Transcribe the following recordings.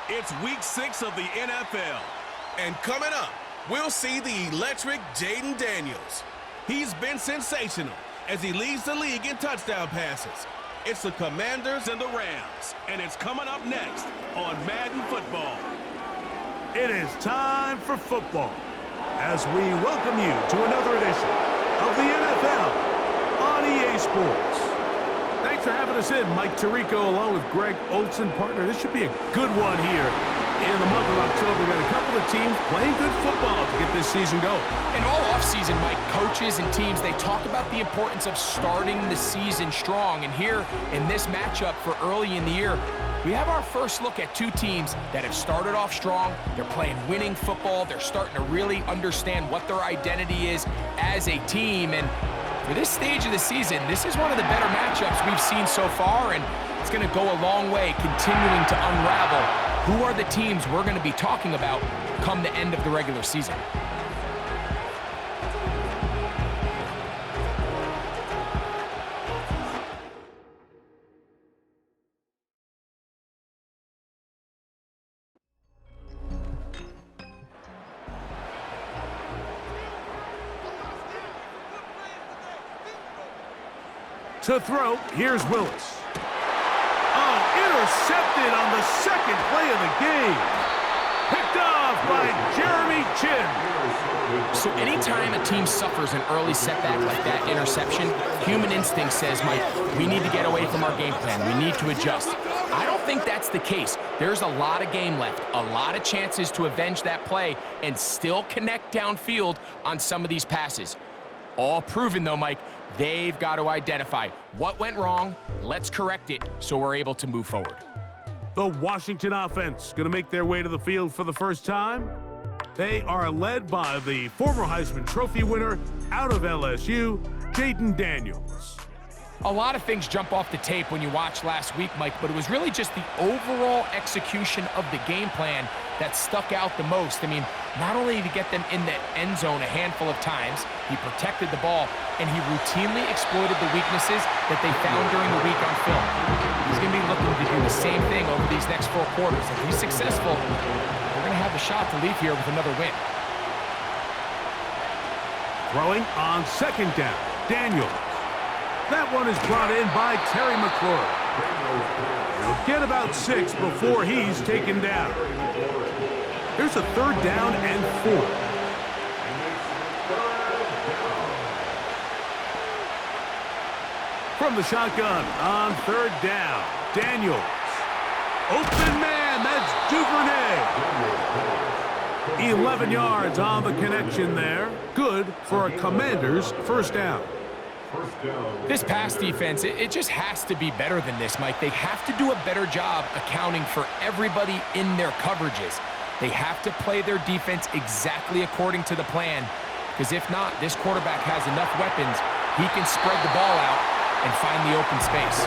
It's week 6 of the NFL. And coming up, we'll see the electric Jayden Daniels. He's been sensational as he leads the league in touchdown passes. It's the Commanders and the Rams, and it's coming up next on Madden Football. It is time for football as we welcome you to another edition of the NFL on EA Sports. Thanks for having us in, Mike Tirico, along with Greg Olsen, partner. This should be a good one here in the month of October. We've got a couple of teams playing good football to get this season going. And all offseason, Mike, coaches and teams, they talk about the importance of starting the season strong. And here in this matchup for early in the year, we have our first look at two teams that have started off strong. They're playing winning football. They're starting to really understand what their identity is as a team. And for this stage of the season, this is one of the better matchups we've seen so far, and it's going to go a long way continuing to unravel who are the teams we're going to be talking about come the end of the regular season. To throw, here's Willis. Oh, intercepted on the second play of the game. Picked off by Jeremy Chinn. So anytime a team suffers an early setback like that interception, human instinct says, Mike, we need to get away from our game plan. We need to adjust. I don't think that's the case. There's a lot of game left, a lot of chances to avenge that play and still connect downfield on some of these passes. All proven, though, Mike, they've got to identify what went wrong, let's correct it so we're able to move forward. The Washington offense going to make their way to the field for the first time. They are led by the former Heisman Trophy winner out of LSU, Jayden Daniels. A lot of things jump off the tape when you watch last week, Mike, but it was really just the overall execution of the game plan that stuck out the most. I mean, not only did he get them in the end zone a handful of times, he protected the ball, and he routinely exploited the weaknesses that they found during the week on film. He's going to be looking to do the same thing over these next 4 quarters. If he's successful, we're going to have a shot to leave here with another win. Throwing on second down, Daniels. That one is brought in by Terry McLaurin. He'll get about 6 before he's taken down. Here's a 3rd down and 4. From the shotgun on 3rd down, Daniels. Open man, that's Duvernay. 11 yards on the connection there. Good for a Commanders first down. This pass defense, it just has to be better than this, Mike. They have to do a better job accounting for everybody in their coverages. They have to play their defense exactly according to the plan, because if not, this quarterback has enough weapons. He can spread the ball out and find the open space.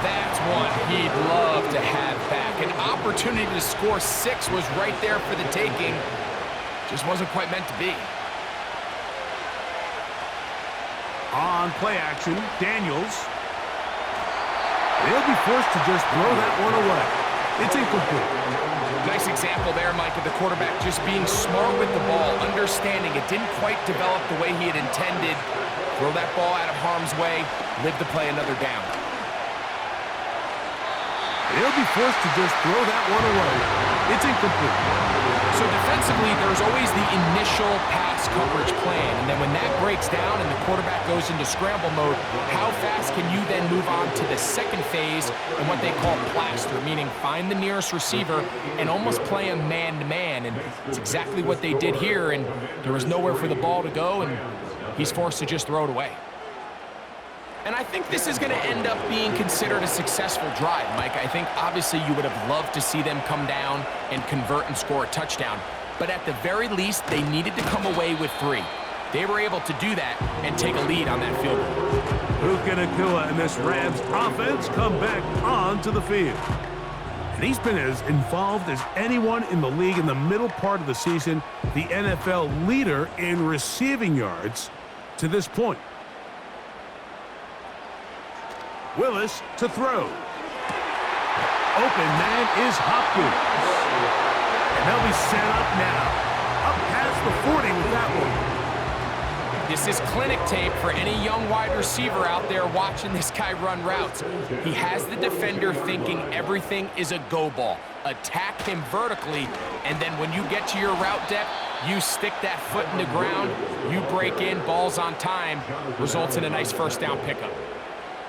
That's one he'd love to have back. An opportunity to score 6 was right there for the taking. Just wasn't quite meant to be. On play action, Daniels. They'll be forced to just throw that one away. It's incomplete. Nice example there, Mike, of the quarterback just being smart with the ball, understanding it didn't quite develop the way he had intended. Throw that ball out of harm's way, live to play another down. They'll be forced to just throw that one away. It's incomplete. So defensively, there's always the initial pass coverage plan, and then when that breaks down and the quarterback goes into scramble mode, how fast can you then move on to the second phase and what they call plaster, meaning find the nearest receiver and almost play him man-to-man, and it's exactly what they did here, and there was nowhere for the ball to go, and he's forced to just throw it away. And I think this is going to end up being considered a successful drive, Mike. I think obviously you would have loved to see them come down and convert and score a touchdown. But at the very least, they needed to come away with 3. They were able to do that and take a lead on that field goal. Puka Nacua and this Rams offense come back onto the field. And he's been as involved as anyone in the league in the middle part of the season, the NFL leader in receiving yards to this point. Willis to throw. open man is Hopkins. And they'll be set up now. Up past the 40 with that one. This is clinic tape for any young wide receiver out there watching this guy run routes. He has the defender thinking everything is a go ball. Attack him vertically, and then when you get to your route depth, you stick that foot in the ground, you break in, balls on time, results in a nice first down pickup.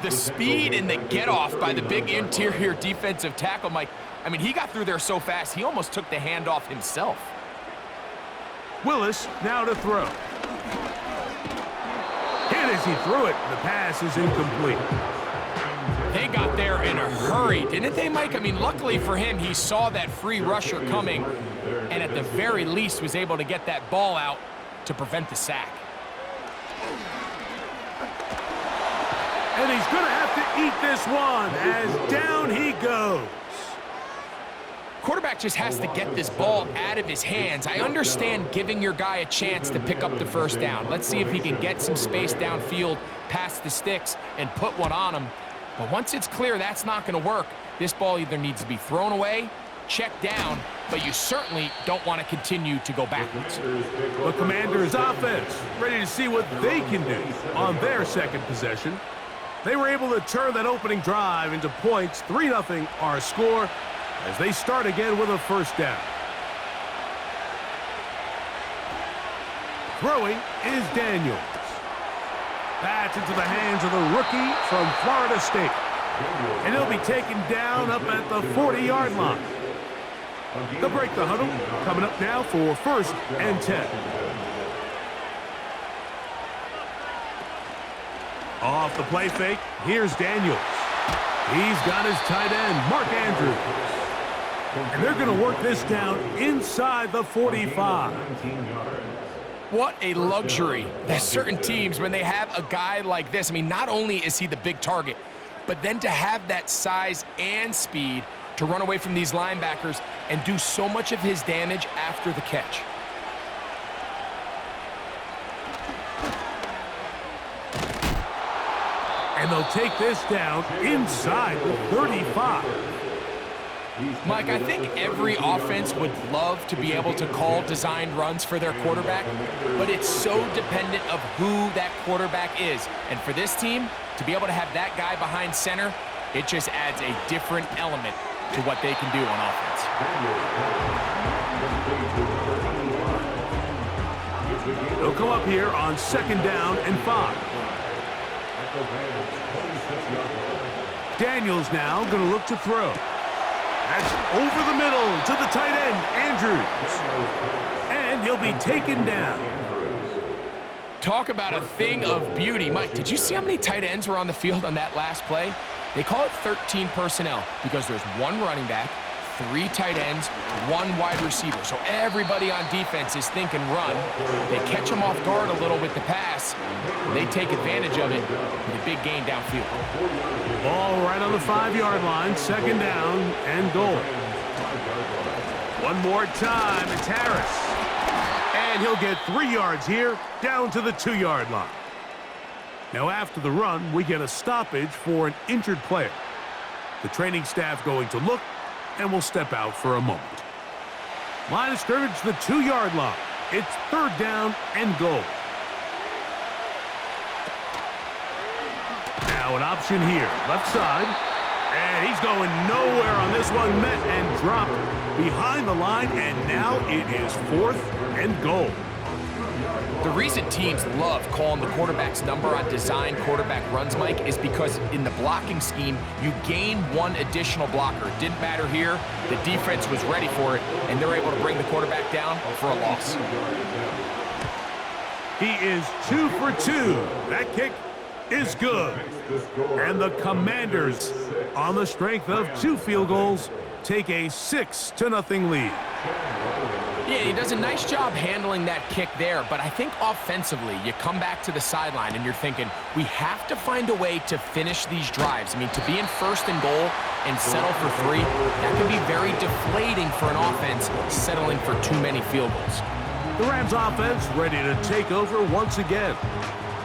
The speed and the get-off by the big interior defensive tackle, Mike, I mean, he got through there so fast, he almost took the handoff himself. Willis now to throw. Hit as he threw it. The pass is incomplete. They got there in a hurry, didn't they, Mike? I mean, luckily for him, he saw that free rusher coming and at the very least was able to get that ball out to prevent the sack. And he's going to have to eat this one as down he goes. Quarterback just has to get this ball out of his hands. I understand giving your guy a chance to pick up the first down. Let's see if he can get some space downfield past the sticks and put one on him. But once it's clear that's not going to work, this ball either needs to be thrown away, checked down, but you certainly don't want to continue to go backwards. The Commanders' offense ready to see what they can do on their second possession. They were able to turn that opening drive into points. 3-0 our score as they start again with a first down. Throwing is Daniels. That's into the hands of the rookie from Florida State. And he'll be taken down up at the 40-yard line. They'll break the huddle. Coming up now for 1st and 10. Off the play fake, here's Daniels. He's got his tight end, Mark Andrews. And they're going to work this down inside the 45. What a luxury that certain teams, when they have a guy like this, I mean, not only is he the big target, but then to have that size and speed to run away from these linebackers and do so much of his damage after the catch. And they'll take this down inside the 35. Mike, I think every offense would love to be able to call designed runs for their quarterback, but it's so dependent of who that quarterback is. And for this team, to be able to have that guy behind center, it just adds a different element to what they can do on offense. They'll come up here on 2nd down and 5. Daniels now going to look to throw. That's over the middle to the tight end, Andrews. And he'll be taken down. Talk about a thing of beauty. Mike, did you see how many tight ends were on the field on that last play? They call it 13 personnel because there's 1 running back, 3 tight ends, 1 wide receiver. So everybody on defense is thinking run. They catch them off guard a little with the pass. They take advantage of it with a big gain downfield. Ball right on the 5-yard line, 2nd down and goal. One more time, it's Harris. And he'll get 3 yards here, down to the 2-yard line. Now after the run, we get a stoppage for an injured player. The training staff going to look and will step out for a moment. Line of scrimmage, the 2-yard line. It's 3rd down and goal. Now an option here, left side. And he's going nowhere on this one. Met and dropped behind the line, and now it is 4th and goal. The reason teams love calling the quarterback's number on designed quarterback runs, Mike, is because in the blocking scheme, you gain 1 additional blocker. It didn't matter here. The defense was ready for it, and they're able to bring the quarterback down for a loss. He is 2 for 2. That kick is good. And the Commanders, on the strength of 2 field goals, take a 6-0 lead. Yeah, he does a nice job handling that kick there, but I think offensively, you come back to the sideline and you're thinking, we have to find a way to finish these drives. I mean, to be in 1st and goal and settle for 3, that can be very deflating for an offense settling for too many field goals. The Rams offense ready to take over once again.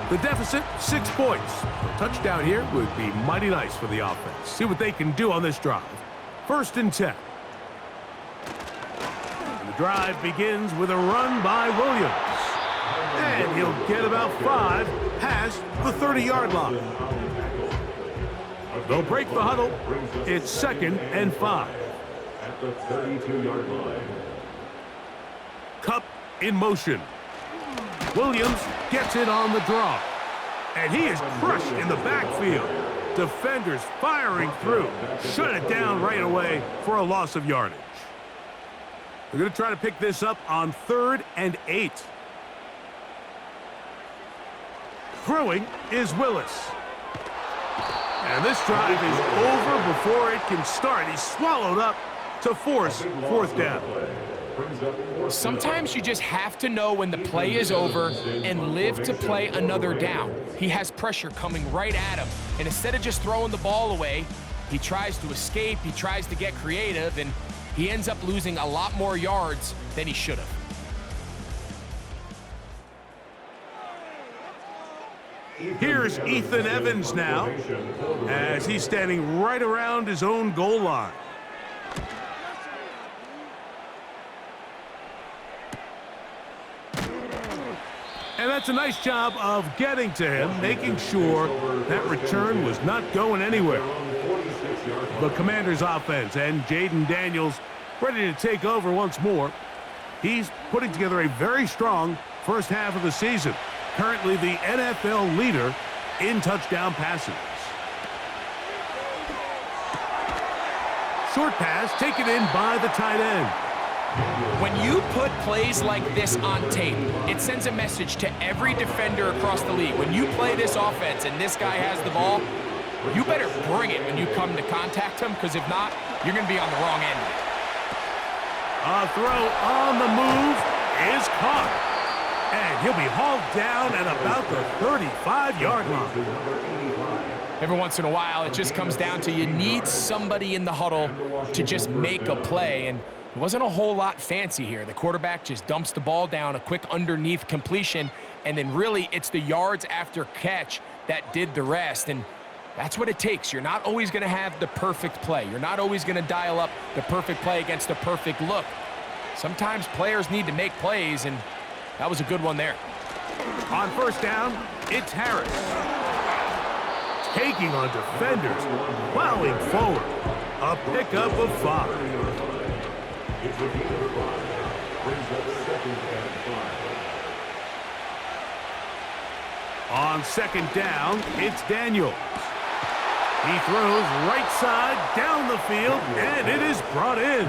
The deficit, 6 points. A touchdown here would be mighty nice for the offense. See what they can do on this drive. First and 10. And the drive begins with a run by Williams. And he'll get about 5 past the 30-yard line. They'll break the huddle. It's 2nd and 5. At the 32-yard line. Kupp in motion. Williams gets it on the draw. And he is crushed in the backfield. Defenders firing through. Shut it down right away for a loss of yardage. They're going to try to pick this up on 3rd and 8. Throwing is Willis. And this drive is over before it can start. He's swallowed up to force 4th down. Sometimes you just have to know when the play is over and live to play another down. He has pressure coming right at him, and instead of just throwing the ball away, he tries to escape, he tries to get creative, and he ends up losing a lot more yards than he should have. Here's Ethan Evans now, as he's standing right around his own goal line. And that's a nice job of getting to him, making sure that return was not going anywhere. The Commanders' offense and Jayden Daniels ready to take over once more. He's putting together a very strong first half of the season. Currently the NFL leader in touchdown passes. Short pass taken in by the tight end. When you put plays like this on tape, it sends a message to every defender across the league. When you play this offense and this guy has the ball, you better bring it when you come to contact him, because if not, you're going to be on the wrong end of it. A throw on the move is caught. And he'll be hauled down at about the 35-yard line. Every once in a while, it just comes down to you need somebody in the huddle to just make a play, and it wasn't a whole lot fancy here. The quarterback just dumps the ball down, a quick underneath completion, and then really it's the yards after catch that did the rest, and that's what it takes. You're not always going to have the perfect play. You're not always going to dial up the perfect play against the perfect look. Sometimes players need to make plays, and that was a good one there. On first down, it's Harris. Taking on defenders, plowing forward. A pickup of 5. It's a gain of 5. Brings up 2nd and 5. On 2nd down, it's Daniels. He throws right side down the field, and it is brought in.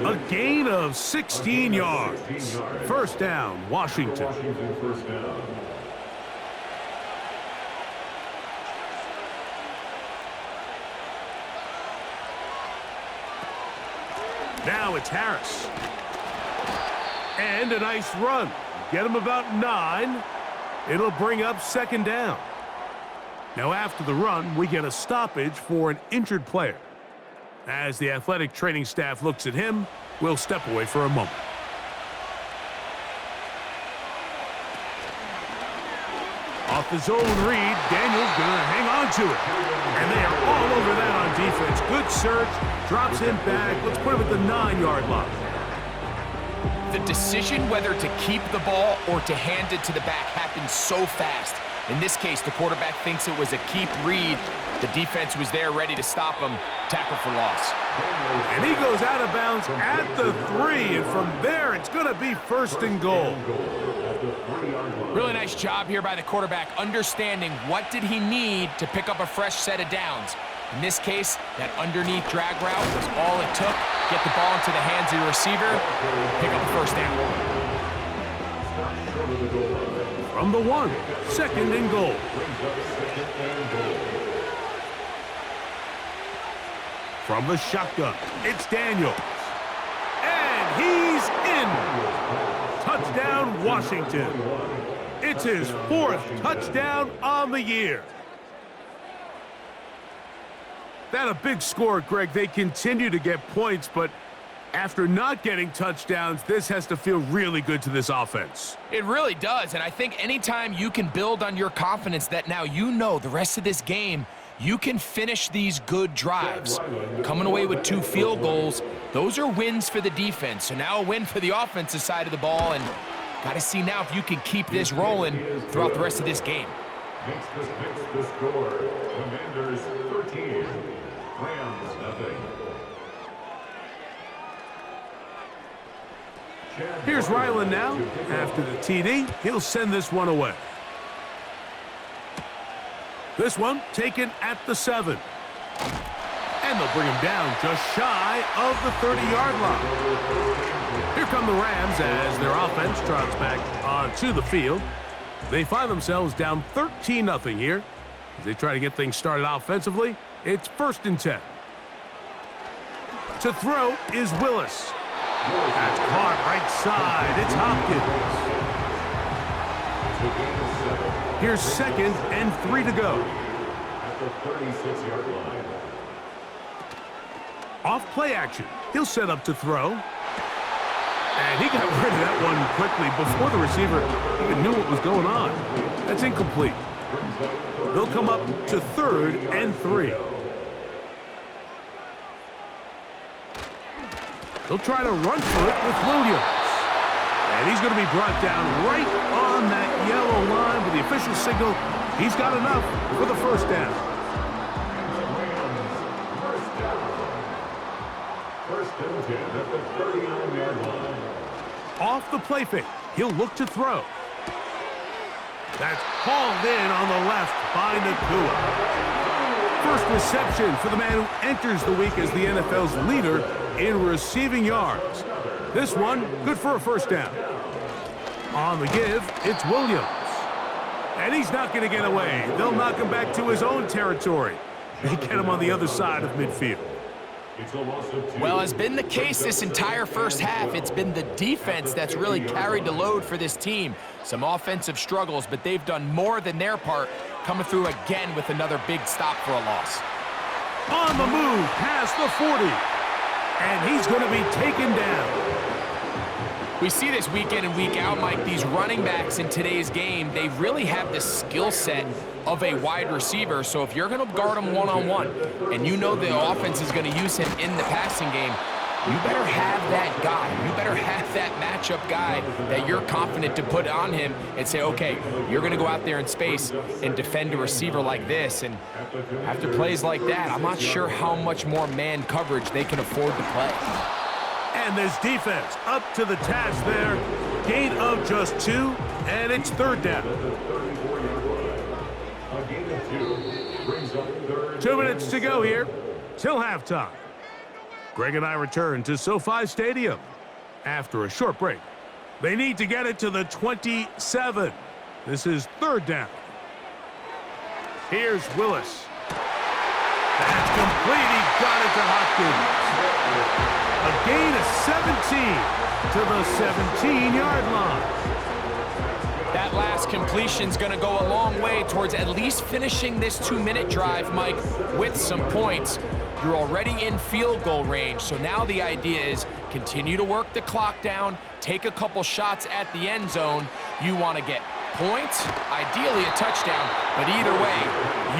A gain of 16 yards. First down, Washington. First down. Now it's Harris. And a nice run. Get him about 9. It'll bring up 2nd down. Now after the run, we get a stoppage for an injured player. As the athletic training staff looks at him, we'll step away for a moment. Off the zone read, Daniels gonna hang on to it. And they are all over that on defense. Good search, drops him back. Let's put him at the 9-yard line. The decision whether to keep the ball or to hand it to the back happens so fast. In this case, the quarterback thinks it was a keep read. The defense was there ready to stop him. Tackle for loss. And he goes out of bounds at the 3, and from there it's going to be 1st and goal. Really nice job here by the quarterback, understanding what did he need to pick up a fresh set of downs. In this case, that underneath drag route was all it took. Get the ball into the hands of the receiver, pick up the 1st down. From the 1, 2nd and goal. From the shotgun, it's Daniels. And he's in. Touchdown, Washington. It's his 4th touchdown on the year. That a big score, Greg. They continue to get points, but after not getting touchdowns, this has to feel really good to this offense. It really does, and I think anytime you can build on your confidence that now you know the rest of this game, You can finish these good drives. Coming away with 2 field goals, those are wins for the defense. So now a win for the offensive side of the ball, and got to see now if you can keep this rolling throughout the rest of this game. Makes the score. Commanders 13, Rams nothing. Here's Ryland now. After the TD, he'll send this one away. This one taken at the 7. And they'll bring him down just shy of the 30-yard line. Here come the Rams as their offense trots back onto the field. They find themselves down 13-0 here. As they try to get things started offensively, it's 1st and 10. To throw is Willis. That's caught right side. It's Hopkins. Here's 2nd and 3 to go. At the 36-yard line. Off play action. He'll set up to throw. And he got rid of that one quickly before the receiver even knew what was going on. That's incomplete. They'll come up to 3rd and 3. They'll try to run for it with Williams. And he's going to be brought down right on that yellow line with the official signal. He's got enough for the 1st down. First and 10 at the 39-yard line. Off the play fake, he'll look to throw. That's hauled in on the left by Nacua. First reception for the man who enters the week as the NFL's leader in receiving yards. This one, good for a 1st down. On the give, it's Williams. And he's not going to get away. They'll knock him back to his own territory. They get him on the other side of midfield. Well, has been the case this entire first half. It's been the defense that's really carried the load for this team. Some offensive struggles, but they've done more than their part, coming through again with another big stop for a loss. On the move, past the 40. And he's going to be taken down. We see this week in and week out, Mike. These running backs in today's game, they really have the skill set of a wide receiver. So if you're going to guard him one-on-one and you know the offense is going to use him in the passing game, you better have that guy. You better have that matchup guy that you're confident to put on him and say, okay, you're going to go out there in space and defend a receiver like this. And after plays like that, I'm not sure how much more man coverage they can afford to play. And this defense up to the task there. Gain of just 2, and it's 3rd down. 2 minutes to go here till halftime. Greg and I return to SoFi Stadium after a short break. They need to get it to the 27. This is 3rd down. Here's Willis. That's complete. He got it to Hopkins. A gain of 17 to the 17-yard line. That last completion's going to go a long way towards at least finishing this 2-minute drive, Mike, with some points. You're already in field goal range, so now the idea is continue to work the clock down, take a couple shots at the end zone. You want to get points, ideally a touchdown, but either way,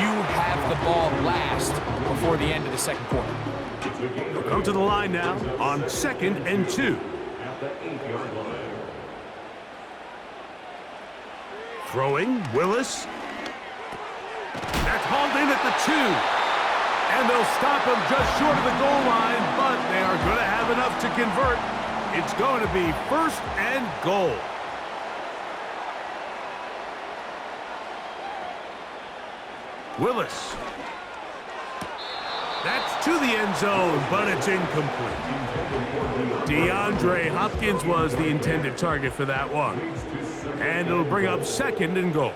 you have the ball last before the end of the 2nd quarter. Come to the line now on 2nd and 2. At the 8-yard line. Throwing, Willis. That's hauled in at the 2. And they'll stop him just short of the goal line, but they are going to have enough to convert. It's going to be 1st and goal. Willis. That's to the end zone, but it's incomplete. DeAndre Hopkins was the intended target for that one. And it'll bring up 2nd and goal.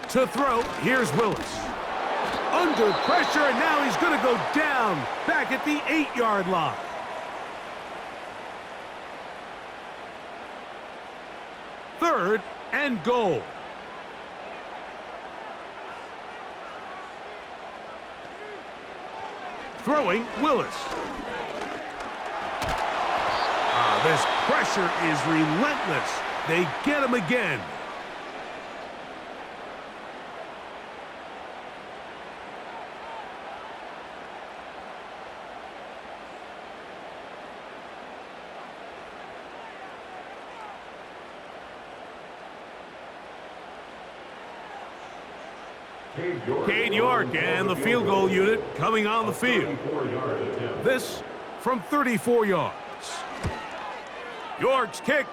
To throw, here's Willis. Under pressure, and now he's going to go down back at the 8-yard line. Third and goal. Throwing, Willis. This pressure is relentless. They get him again. Cade York and the field goal unit coming on the field. This from 34 yards. York's kick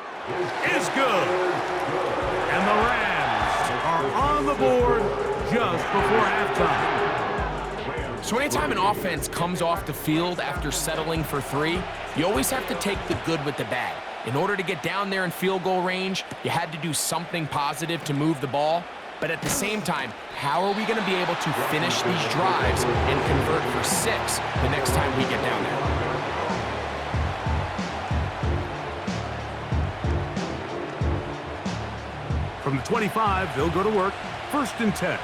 is good. And the Rams are on the board just before halftime. So anytime an offense comes off the field after settling for 3, you always have to take the good with the bad. In order to get down there in field goal range, you had to do something positive to move the ball. But at the same time, how are we going to be able to finish these drives and convert for 6 the next time we get down there? From the 25, they'll go to work. 1st and 10.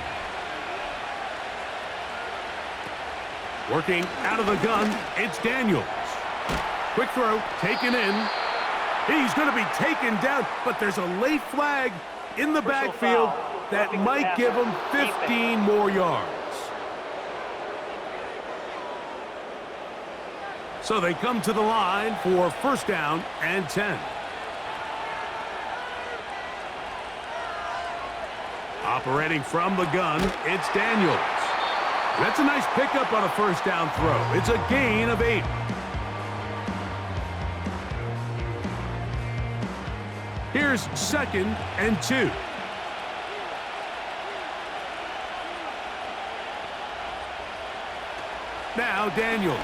Working out of the gun, it's Daniels. Quick throw, taken in. He's going to be taken down, but there's a late flag in the backfield that might give him 15 more yards. So they come to the line for 1st down and 10. Operating from the gun, it's Daniels. That's a nice pickup on a 1st down throw. It's a gain of 8. Here's 2nd and 2. Now Daniels.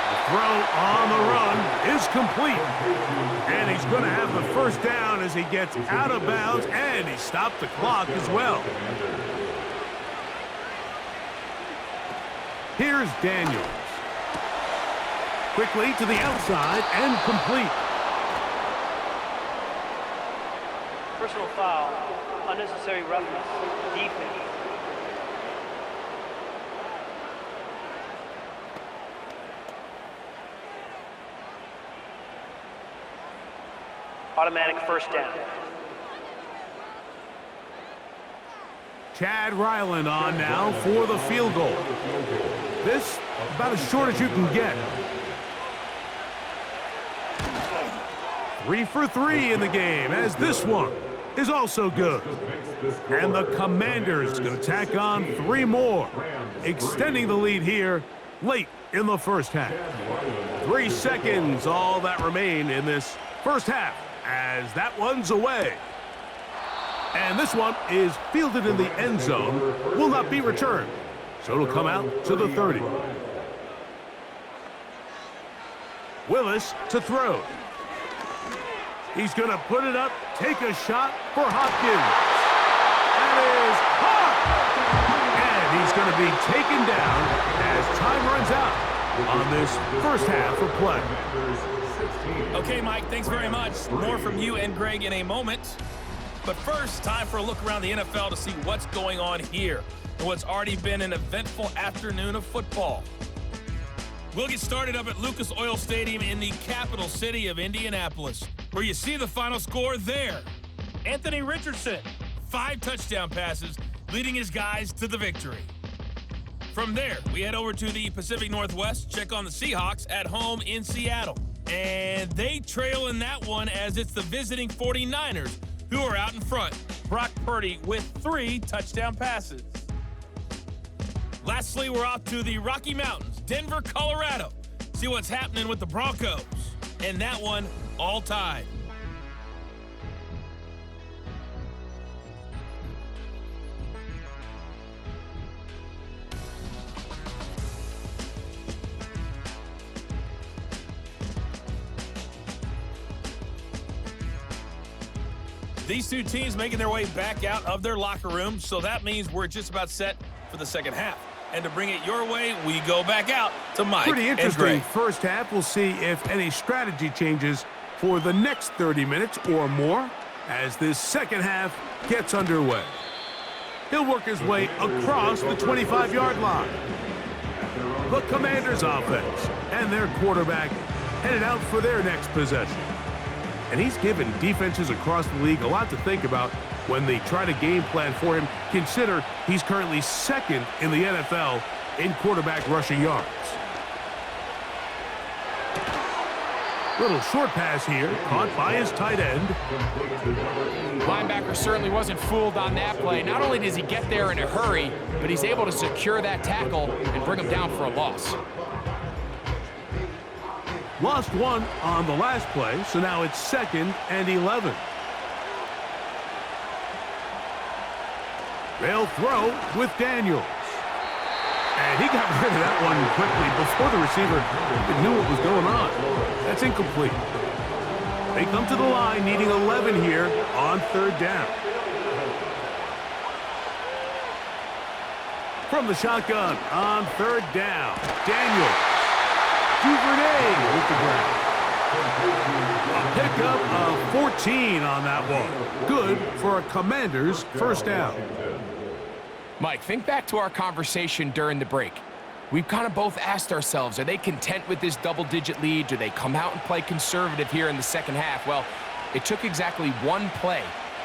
The throw on the run is complete. And he's going to have the 1st down as he gets out of bounds, and he stopped the clock as well. Here's Daniels. Quickly to the outside and complete. Personal foul, unnecessary roughness, defense. Automatic 1st down. Chad Ryland on now for the field goal. This about as short as you can get. 3 for 3 in the game, as this one is also good. And the Commanders going to tack on 3 more, extending the lead here late in the 1st half. 3 seconds, all that remain in this 1st half, as that one's away. And this one is fielded in the end zone, will not be returned. So it'll come out to the 30. Willis to throw. He's going to put it up, take a shot for Hopkins. That is caught! And he's going to be taken down as time runs out on this 1st half of play. Okay, Mike, thanks very much. More from you and Greg in a moment. But first, time for a look around the NFL to see what's going on here and what's already been an eventful afternoon of football. We'll get started up at Lucas Oil Stadium in the capital city of Indianapolis, where you see the final score there. Anthony Richardson, 5 touchdown passes, leading his guys to the victory. From there, we head over to the Pacific Northwest, check on the Seahawks at home in Seattle. And they trail in that one as it's the visiting 49ers who are out in front. Brock Purdy with 3 touchdown passes. Lastly, we're off to the Rocky Mountains, Denver, Colorado. See what's happening with the Broncos. And that one, all tied. These 2 teams making their way back out of their locker room, so that means we're just about set for the 2nd half. And to bring it your way, we go back out to Mike. Pretty interesting and Greg. 1st half. We'll see if any strategy changes for the next 30 minutes or more as this 2nd half gets underway. He'll work his way across the 25-yard line. The Commanders' offense and their quarterback headed out for their next possession. And he's given defenses across the league a lot to think about when they try to game plan for him. Consider he's currently 2nd in the NFL in quarterback rushing yards. Little short pass here, caught by his tight end. Linebacker certainly wasn't fooled on that play. Not only does he get there in a hurry, but he's able to secure that tackle and bring him down for a loss. Lost one on the last play, so now it's 2nd and 11. They'll throw with Daniels. And he got rid of that one quickly before the receiver even knew what was going on. That's incomplete. They come to the line needing 11 here on 3rd down. From the shotgun on 3rd down, Daniels. Duvernay with the ground. A pickup of 14 on that one. Good for a Commanders' 1st down. Mike, think back to our conversation during the break. We've kind of both asked ourselves, are they content with this double-digit lead? Do they come out and play conservative here in the second half? Well, it took exactly one play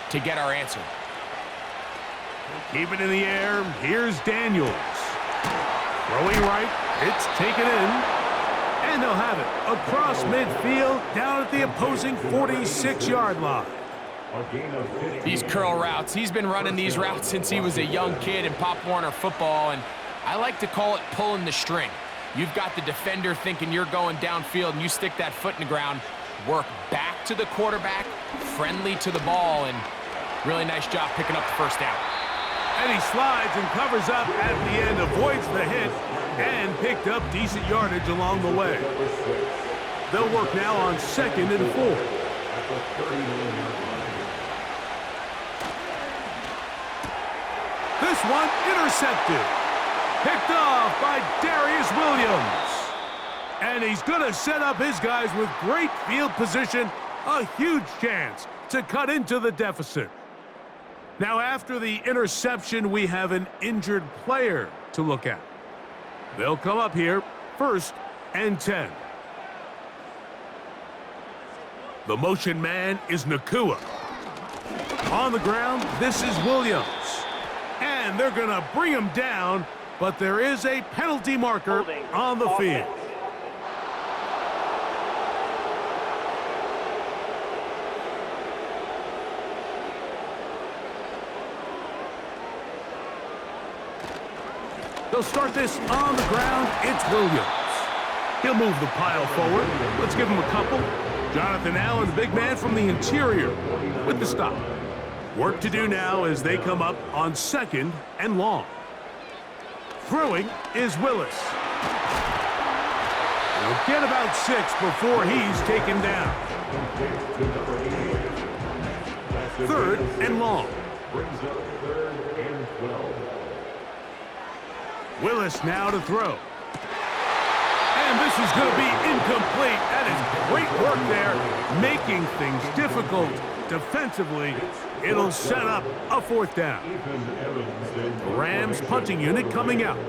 to get our answer. Keep it in the air. Here's Daniels. Throwing right. It's taken in. And they'll have it across midfield down at the opposing 46-yard line. These curl routes, he's been running these routes since he was a young kid in Pop Warner football, and I like to call it pulling the string. You've got the defender thinking you're going downfield, and you stick that foot in the ground, work back to the quarterback, friendly to the ball, and really nice job picking up the 1st down. And he slides and covers up at the end, avoids the hit, and picked up decent yardage along the way. They'll work now on 2nd and 4. This one intercepted. Picked off by Darius Williams. And he's going to set up his guys with great field position. A huge chance to cut into the deficit. Now, after the interception, we have an injured player to look at. They'll come up here, 1st and 10. The motion man is Nakua. On the ground, this is Williams. And they're going to bring him down, but there is a penalty marker on the field. They'll start this on the ground. It's Williams. He'll move the pile forward. Let's give him a couple. Jonathan Allen, the big man from the interior, with the stop. Work to do now as they come up on 2nd and long. Throwing is Willis. He'll get about 6 before he's taken down. 3rd and long. Willis now to throw. And this is going to be incomplete. That is great work there, making things difficult defensively. It'll set up a 4th down. The Rams punting unit coming out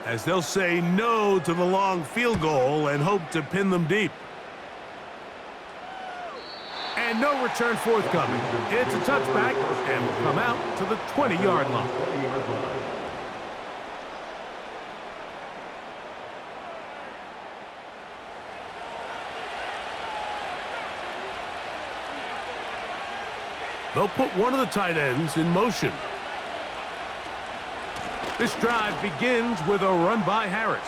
as they'll say no to the long field goal and hope to pin them deep. And no return forthcoming. It's a touchback and will come out to the 20-yard line. They'll put one of the tight ends in motion. This drive begins with a run by Harris.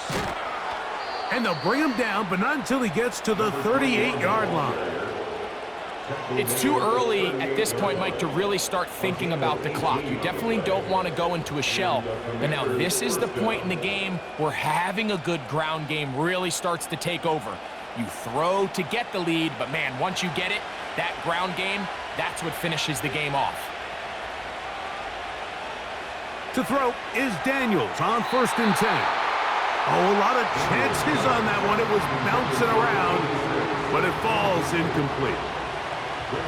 And they'll bring him down, but not until he gets to the 38-yard line. It's too early at this point, Mike, to really start thinking about the clock. You definitely don't want to go into a shell. But now this is the point in the game where having a good ground game really starts to take over. You throw to get the lead, but man, once you get it, that ground game, that's what finishes the game off. To throw is Daniels on 1st and 10. Oh, a lot of chances on that one. It was bouncing around, but it falls incomplete.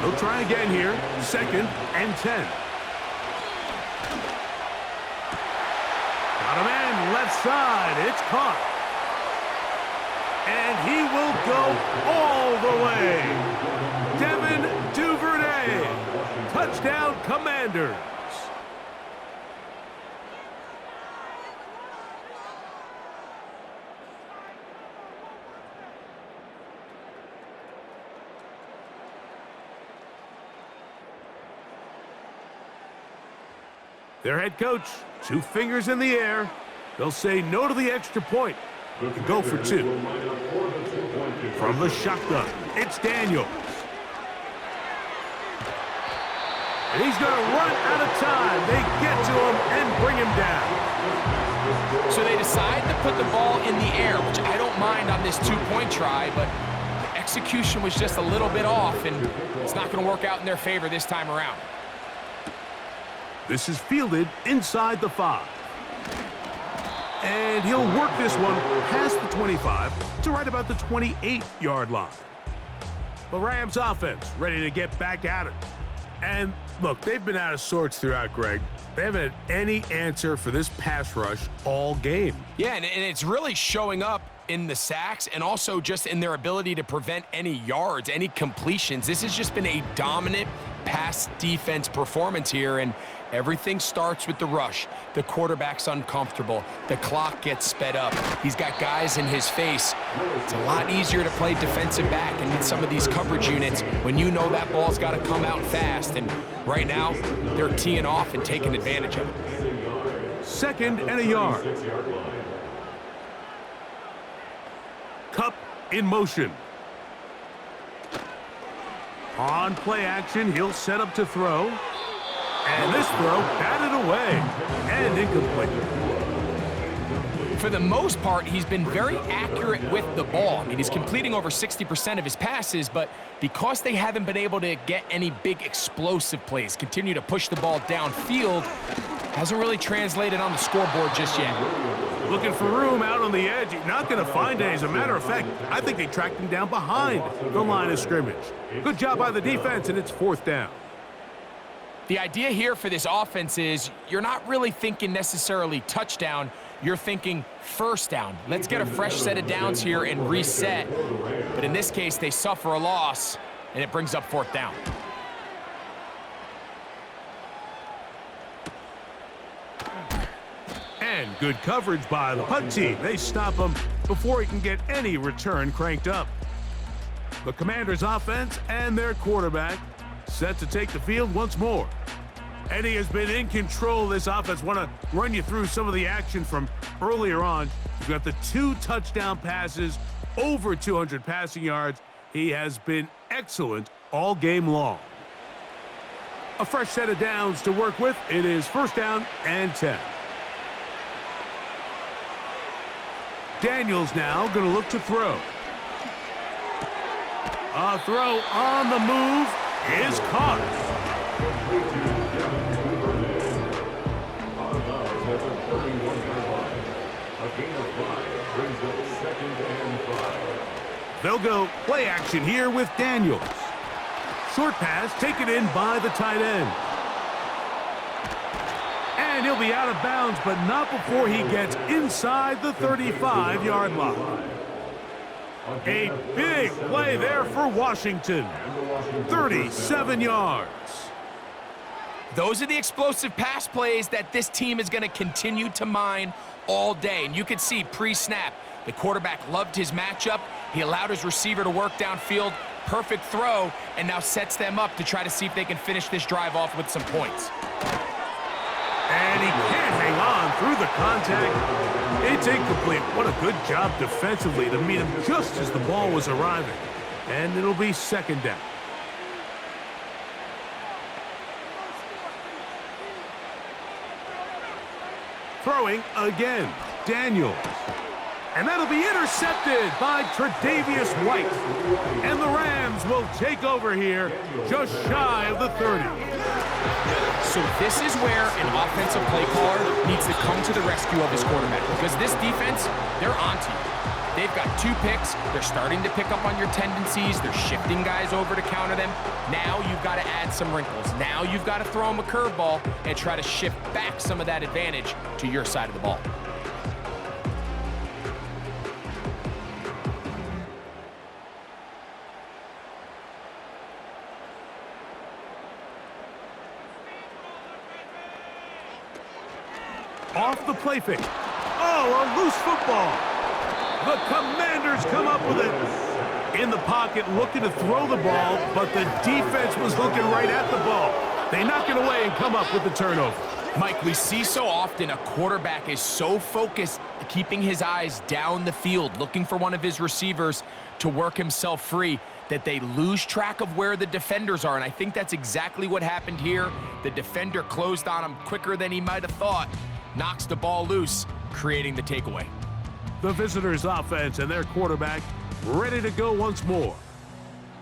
They'll try again here, 2nd and 10. Got a man left side. It's caught. And he will go all the way. Devin Duvernay. Touchdown, Commanders. Their head coach, 2 fingers in the air. They'll say no to the extra point and go for 2. From the shotgun, it's Daniels. And he's going to run out of time. They get to him and bring him down. So they decide to put the ball in the air, which I don't mind on this 2-point try, but the execution was just a little bit off, and it's not going to work out in their favor this time around. This is fielded inside the 5. And he'll work this one past the 25 to right about the 28-yard line. The Rams offense ready to get back at it. And look, they've been out of sorts throughout, Greg. They haven't had any answer for this pass rush all game. Yeah, and it's really showing up in the sacks and also just in their ability to prevent any yards, any completions. This has just been a dominant pass defense performance here, and everything starts with the rush. The quarterback's uncomfortable. The clock gets sped up. He's got guys in his face. It's a lot easier to play defensive back and in some of these coverage units when you know that ball's got to come out fast. And right now, they're teeing off and taking advantage of it. 2nd and a yard. Kupp in motion. On play action, he'll set up to throw. And this throw batted away and incomplete. For the most part, he's been very accurate with the ball. I mean, he's completing over 60% of his passes, but because they haven't been able to get any big explosive plays, continue to push the ball downfield, hasn't really translated on the scoreboard just yet. Looking for room out on the edge. He's not going to find it. As a matter of fact, I think they tracked him down behind the line of scrimmage. Good job by the defense, and it's 4th down. The idea here for this offense is you're not really thinking necessarily touchdown. You're thinking 1st down. Let's get a fresh set of downs here and reset. But in this case, they suffer a loss, and it brings up 4th down. And good coverage by the punt team. They stop him before he can get any return cranked up. The Commanders' offense and their quarterback set to take the field once more. Eddie has been in control of this offense. Want to run you through some of the action from earlier on. You've got the 2 touchdown passes, over 200 passing yards. He has been excellent all game long. A fresh set of downs to work with. It is 1st down and 10. Daniels now going to look to throw. A throw on the move is caught. They'll go play action here with Daniels. Short pass taken in by the tight end. And he'll be out of bounds, but not before he gets inside the 35-yard line. A big play there for Washington. 37 yards. Those are the explosive pass plays that this team is going to continue to mine all day. And you can see pre-snap, the quarterback loved his matchup. He allowed his receiver to work downfield. Perfect throw, and now sets them up to try to see if they can finish this drive off with some points. And he can't hang on through the contact. It's incomplete. What a good job defensively to meet him just as the ball was arriving. And it'll be 2nd down. Throwing again, Daniels. And that'll be intercepted by Tre'Davious White. And the Rams will take over here just shy of the 30. So this is where an offensive play caller needs to come to the rescue of his quarterback, because this defense, they're onto you. They've got 2 picks. They're starting to pick up on your tendencies. They're shifting guys over to counter them. Now you've got to add some wrinkles. Now you've got to throw them a curveball and try to shift back some of that advantage to your side of the ball. Off the play fake. Oh, a loose football. The Commanders come up with it. In the pocket, looking to throw the ball, but the defense was looking right at the ball. They knock it away and come up with the turnover. Mike, we see so often a quarterback is so focused, keeping his eyes down the field, looking for one of his receivers to work himself free, that they lose track of where the defenders are. And I think that's exactly what happened here. The defender closed on him quicker than he might have thought, knocks the ball loose, creating the takeaway. The visitors' offense and their quarterback ready to go once more.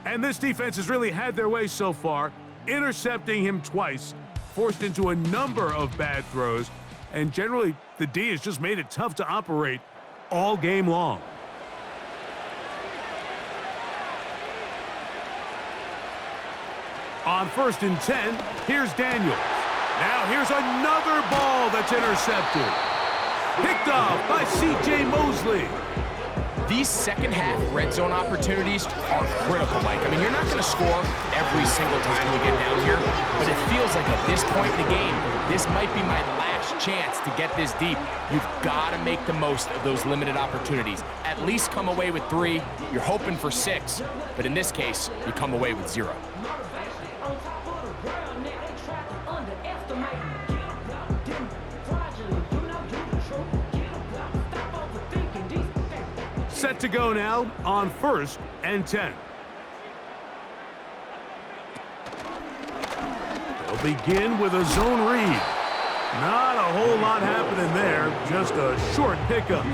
And this defense has really had their way so far, intercepting him twice, forced into a number of bad throws, and generally the D has just made it tough to operate all game long. On 1st and 10, here's Daniels. Now here's another ball that's intercepted. Picked off by C.J. Mosley. These second-half red zone opportunities are critical, Mike. I mean, you're not going to score every single time we get down here, but it feels like at this point in the game, this might be my last chance to get this deep. You've got to make the most of those limited opportunities. At least come away with 3. You're hoping for 6, but in this case, you come away with 0. Set to go now on 1st and 10. They'll begin with a zone read. Not a whole lot happening there, just a short pickup.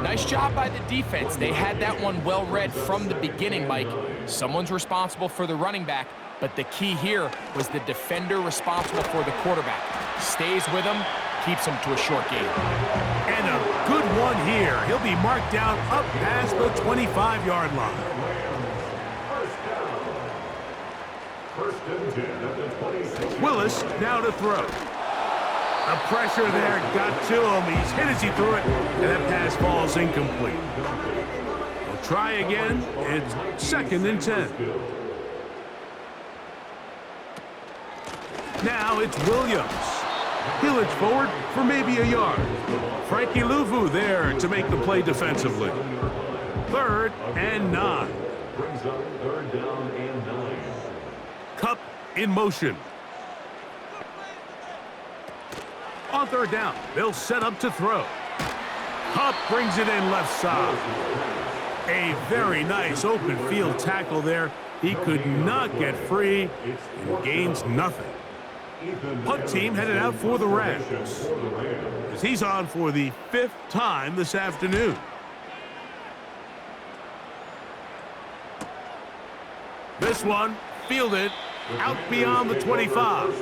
Nice job by the defense. They had that one well read from the beginning, Mike. Someone's responsible for the running back, but the key here was the defender responsible for the quarterback. Stays with him, keeps him to a short gain. And a good one here. He'll be marked down up past the 25-yard line. Willis now to throw. The pressure there got to him. He's hit as he threw it, and that pass falls incomplete. We'll try again. It's 2nd and 10. Now it's Williams. He'll edge forward for maybe a yard. Frankie Luvu there to make the play defensively. 3rd and 9. Brings up 3rd down and 9. Kupp in motion. On 3rd down, they'll set up to throw. Kupp brings it in left side. A very nice open field tackle there. He could not get free and gains nothing. Punt team headed out for the Rams, as he's on for the 5th time this afternoon. This one fielded out beyond the 25.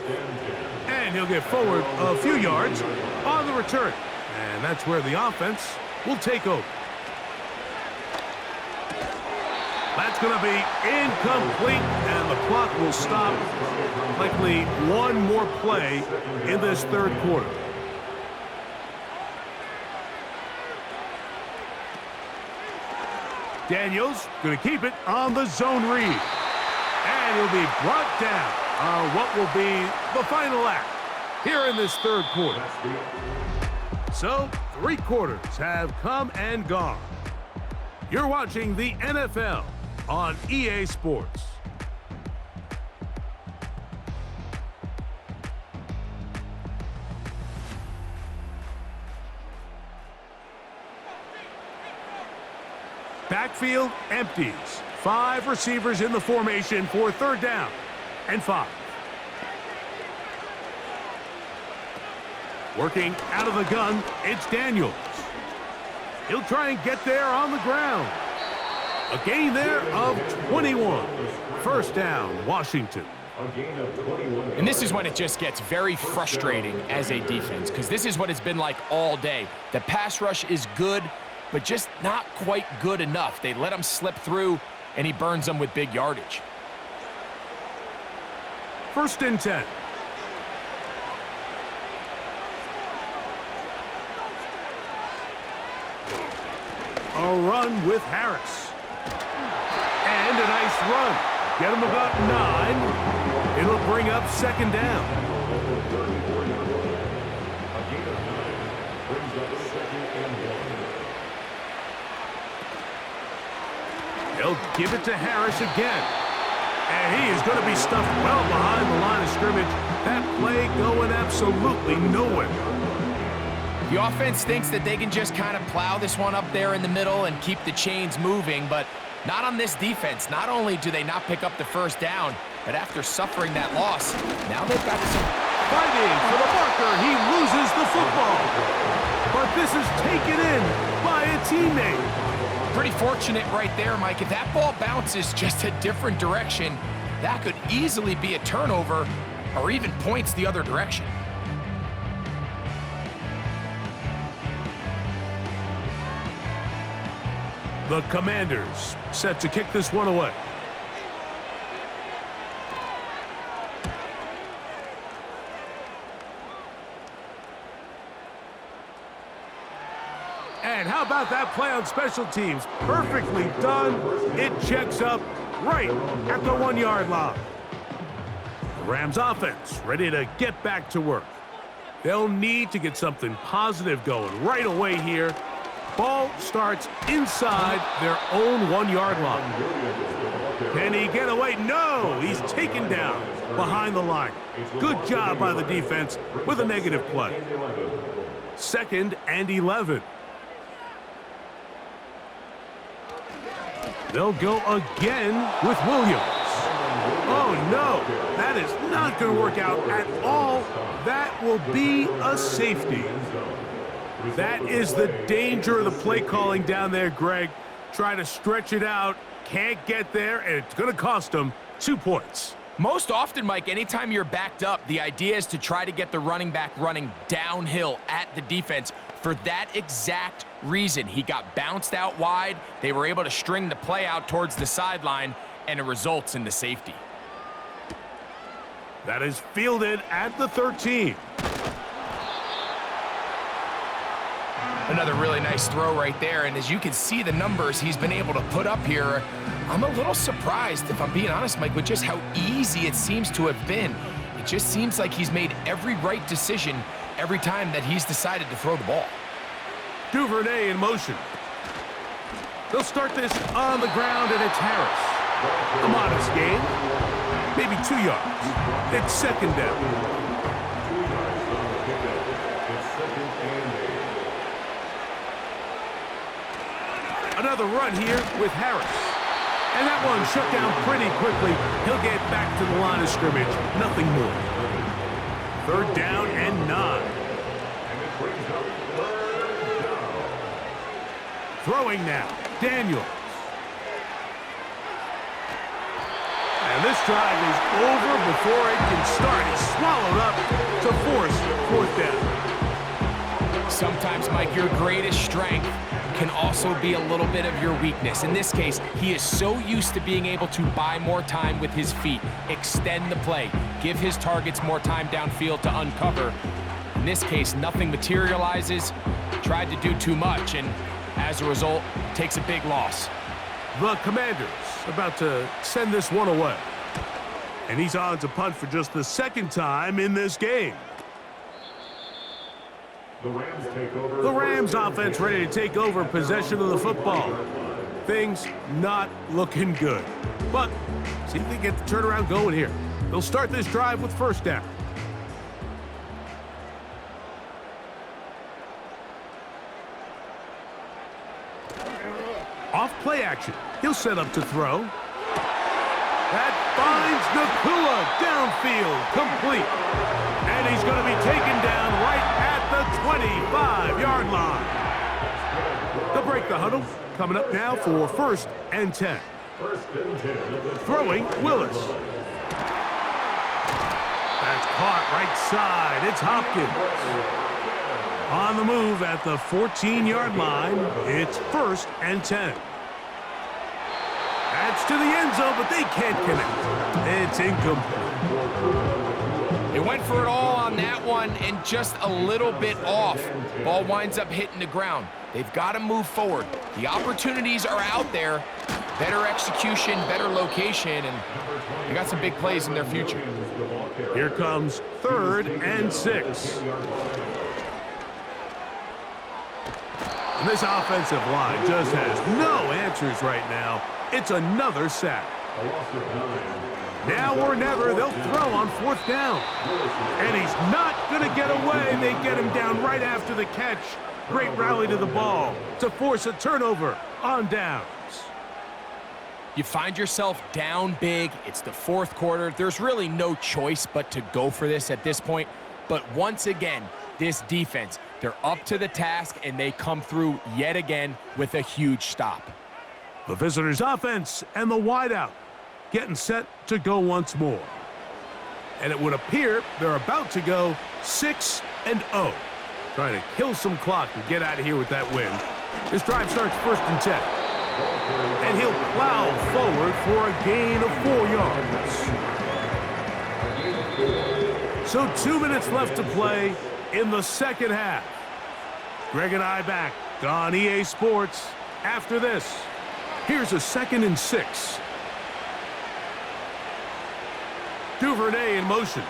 And he'll get forward a few yards on the return. And that's where the offense will take over. That's going to be incomplete, and the clock will stop. Likely one more play in this 3rd quarter. Daniels going to keep it on the zone read. And he'll be brought down on what will be the final act here in this 3rd quarter. So, 3 quarters have come and gone. You're watching the NFL on EA Sports. Backfield empties. 5 receivers in the formation for 3rd down and 5. Working out of the gun, it's Daniels. He'll try and get there on the ground. A gain there of 21. 1st down, Washington. And this is when it just gets very frustrating as a defense, because this is what it's been like all day. The pass rush is good, but just not quite good enough. They let him slip through, and he burns them with big yardage. 1st and 10. A run with Harris. And a nice run. Get him about 9. It'll bring up 2nd down. They'll give it to Harris again. And he is going to be stuffed well behind the line of scrimmage. That play going absolutely nowhere. The offense thinks that they can just kind of plow this one up there in the middle and keep the chains moving, but not on this defense. Not only do they not pick up the first down, but after suffering that loss, now they've got some... Fighting for the marker, he loses the football. But this is taken in by a teammate. Pretty fortunate right there, Mike. If that ball bounces just a different direction, that could easily be a turnover or even points the other direction. The Commanders set to kick this one away. And how about that play on special teams? Perfectly done. It checks up right at the 1-yard line. The Rams offense ready to get back to work. They'll need to get something positive going right away here. Ball starts inside their own 1-yard line. Can he get away? No! He's taken down behind the line. Good job by the defense with a negative play. 2nd and 11. They'll go again with Williams. Oh, no. That is not going to work out at all. That will be a safety. That is the danger of the play calling down there, Greg. Try to stretch it out, can't get there, and it's going to cost them 2 points. Most often, Mike, anytime you're backed up, the idea is to try to get the running back running downhill at the defense. For that exact reason, he got bounced out wide. They were able to string the play out towards the sideline, and it results in the safety. That is fielded at the 13. Another really nice throw right there, and as you can see the numbers he's been able to put up here, I'm a little surprised, if I'm being honest, Mike, with just how easy it seems to have been. It just seems like he's made every right decision every time that he's decided to throw the ball. Duvernay in motion. They'll start this on the ground, and it's Harris. A modest gain, maybe 2 yards. It's 2nd down. Another run here with Harris. And that one shut down pretty quickly. He'll get back to the line of scrimmage. Nothing more. 3rd down and 9. Throwing now, Daniels. And this drive is over before it can start. It's swallowed up to force 4th down. Sometimes, Mike, your greatest strength can also be a little bit of your weakness. In this case, he is so used to being able to buy more time with his feet, extend the play, give his targets more time downfield to uncover. In this case, nothing materializes, tried to do too much, and as a result, takes a big loss. The Commanders about to send this one away. And he's on to punt for just the 2nd time in this game. The Rams offense ready to take over possession of the football. Things not looking good. But see if they get the turnaround going here. They'll start this drive with 1st down. Off play action. He'll set up to throw. That finds Nakua downfield, complete. And he's going to be taken down right at the 25-yard line. They'll break the huddle. Coming up now for 1st and 10. Throwing Willis. That's caught right side. It's Hopkins. On the move at the 14-yard line. It's 1st and 10. That's to the end zone, but they can't connect. It's incomplete. They went for it all on that one and just a little bit off. Ball winds up hitting the ground. They've got to move forward. The opportunities are out there. Better execution, better location, and they got some big plays in their future. Here comes 3rd and 6. And this offensive line just has no answers right now. It's another sack. A loss of 9. Now or never, they'll throw on 4th down. And he's not going to get away. They get him down right after the catch. Great rally to the ball to force a turnover on downs. You find yourself down big. It's the 4th quarter. There's really no choice but to go for this at this point. But once again, this defense, they're up to the task, and they come through yet again with a huge stop. The visitors' offense and the wideout getting set to go once more. And it would appear they're about to go 6-0. Trying to kill some clock and get out of here with that win. This drive starts 1st and 10. And he'll plow forward for a gain of 4 yards. So 2 minutes left to play in the 2nd half. Greg and I back on EA Sports after this. Here's a 2nd and 6. Duvernay in motion.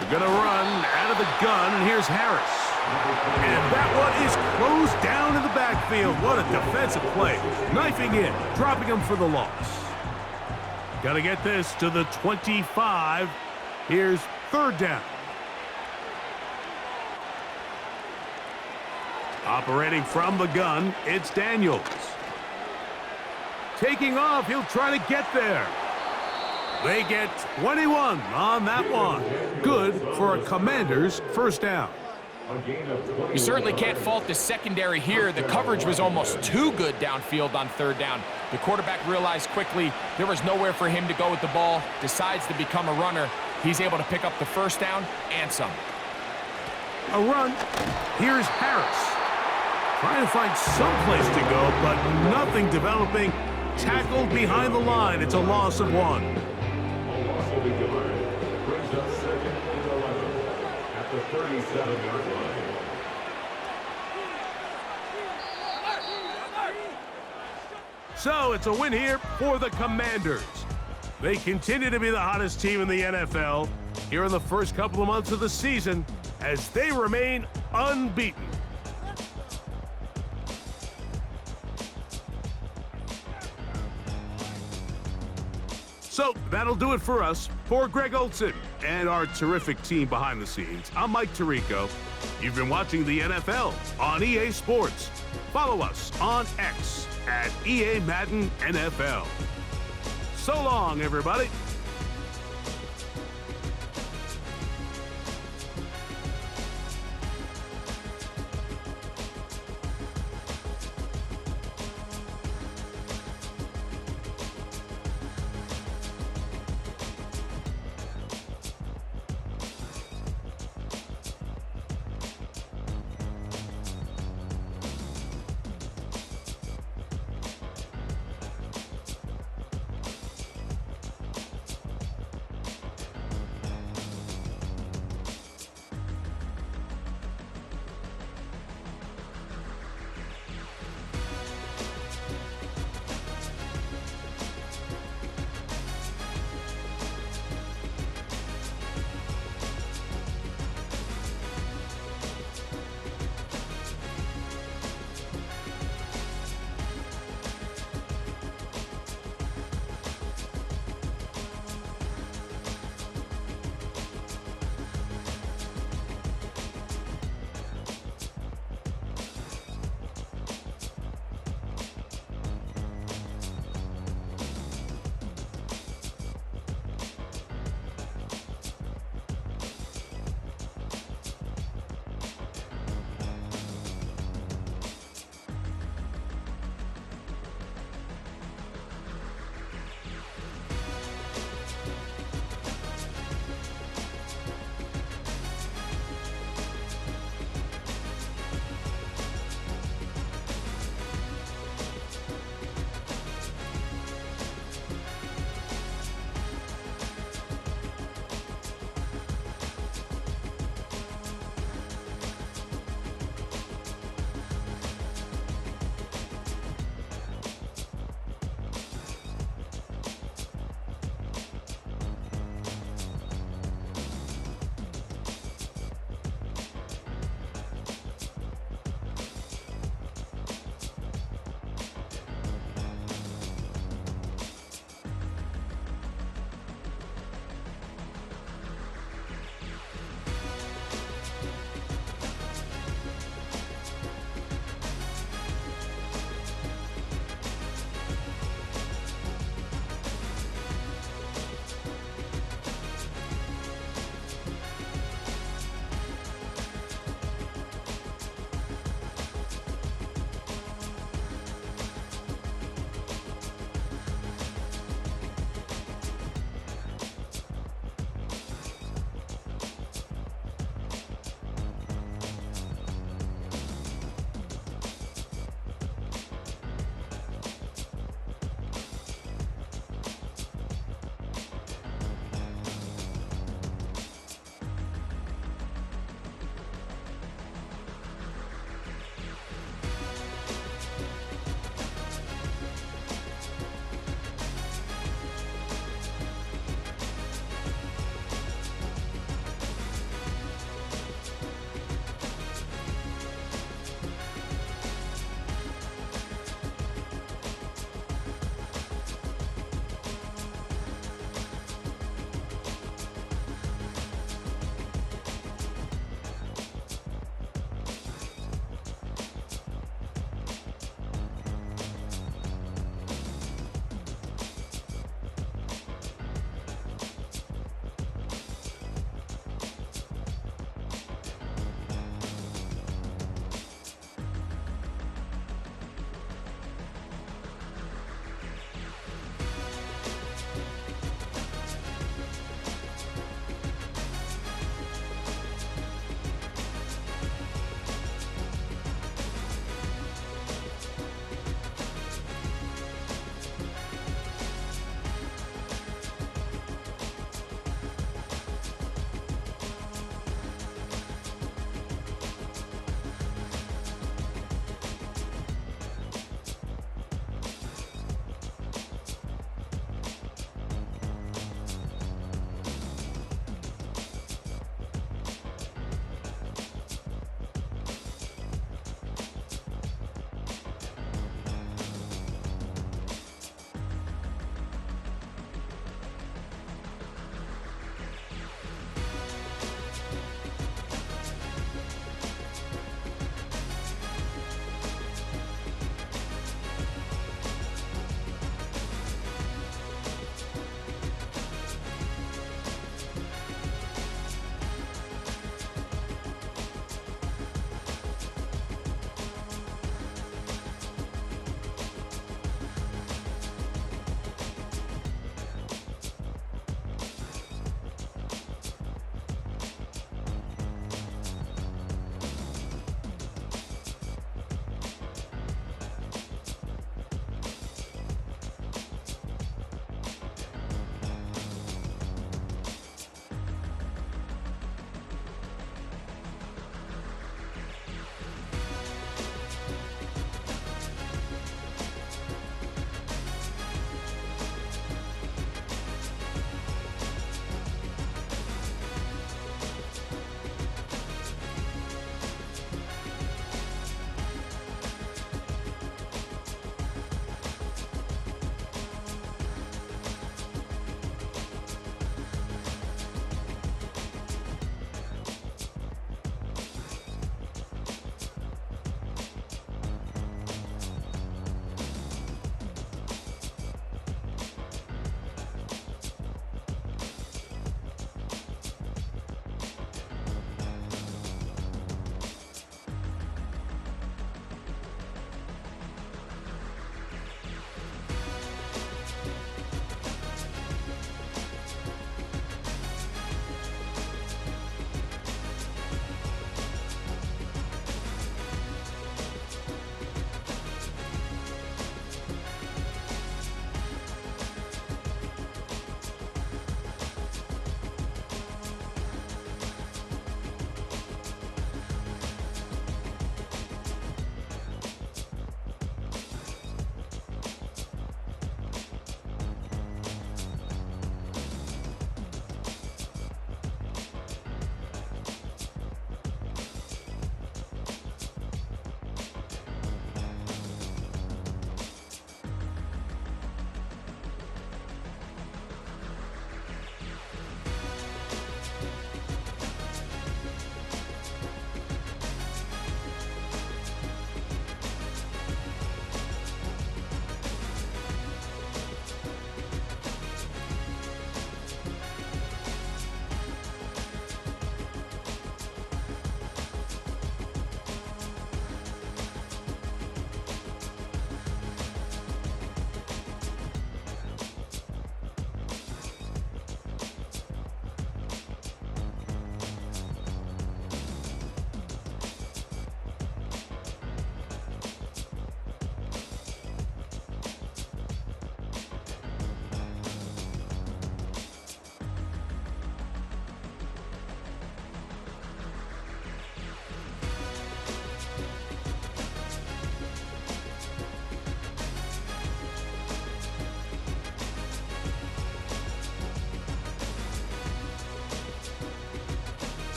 They're going to run out of the gun, and here's Harris. And that one is closed down in the backfield. What a defensive play. Knifing in, dropping him for the loss. Got to get this to the 25. Here's 3rd down. Operating from the gun, it's Daniels. Taking off, he'll try to get there. They get 21 on that one. Good for a Commanders' 1st down. You certainly can't fault the secondary here. The coverage was almost too good downfield on 3rd down. The quarterback realized quickly there was nowhere for him to go with the ball, decides to become a runner. He's able to pick up the 1st down and some. A run. Here's Harris. Trying to find some place to go, but nothing developing. Tackled behind the line. It's a loss of 1. A loss of a yard. Brings up 2nd and 11 at the 37-yard line. So it's a win here for the Commanders. They continue to be the hottest team in the NFL here in the first couple of months of the season as they remain unbeaten. So that'll do it for us. For Greg Olsen and our terrific team behind the scenes, I'm Mike Tirico. You've been watching the NFL on EA Sports. Follow us on X at EA Madden NFL. So long, everybody.